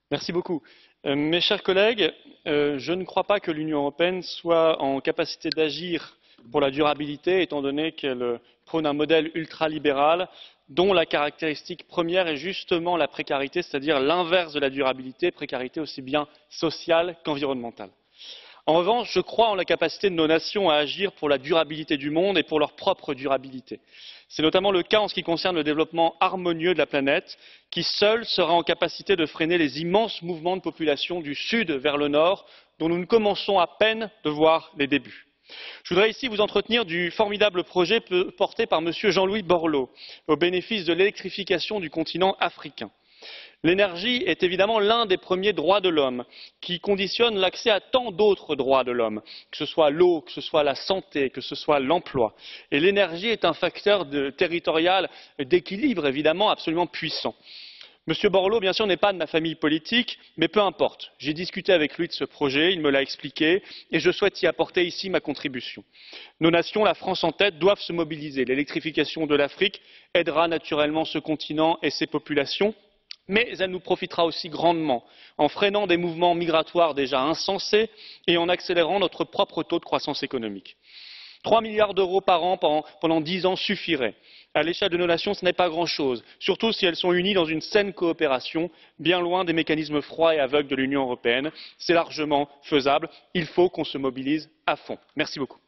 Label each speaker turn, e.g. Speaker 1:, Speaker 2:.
Speaker 1: Merci beaucoup. Mes chers collègues, je ne crois pas que l'Union européenne soit en capacité d'agir pour la durabilité, étant donné qu'elle prône un modèle ultralibéral dont la caractéristique première est justement la précarité, c'est-à-dire l'inverse de la durabilité, précarité aussi bien sociale qu'environnementale. En revanche, je crois en la capacité de nos nations à agir pour la durabilité du monde et pour leur propre durabilité. C'est notamment le cas en ce qui concerne le développement harmonieux de la planète, qui seul sera en capacité de freiner les immenses mouvements de population du sud vers le nord, dont nous ne commençons à peine de voir les débuts. Je voudrais ici vous entretenir du formidable projet porté par M. Jean-Louis Borloo au bénéfice de l'électrification du continent africain. L'énergie est évidemment l'un des premiers droits de l'homme qui conditionne l'accès à tant d'autres droits de l'homme, que ce soit l'eau, que ce soit la santé, que ce soit l'emploi. Et l'énergie est un facteur territorial d'équilibre évidemment absolument puissant. Monsieur Borloo, bien sûr, n'est pas de ma famille politique, mais peu importe. J'ai discuté avec lui de ce projet, il me l'a expliqué, et je souhaite y apporter ici ma contribution. Nos nations, la France en tête, doivent se mobiliser. L'électrification de l'Afrique aidera naturellement ce continent et ses populations, mais elle nous profitera aussi grandement en freinant des mouvements migratoires déjà insensés et en accélérant notre propre taux de croissance économique. 3 milliards d'euros par an pendant 10 ans suffiraient. À l'échelle de nos nations, ce n'est pas grand-chose, surtout si elles sont unies dans une saine coopération, bien loin des mécanismes froids et aveugles de l'Union européenne. C'est largement faisable. Il faut qu'on se mobilise à fond. Merci beaucoup.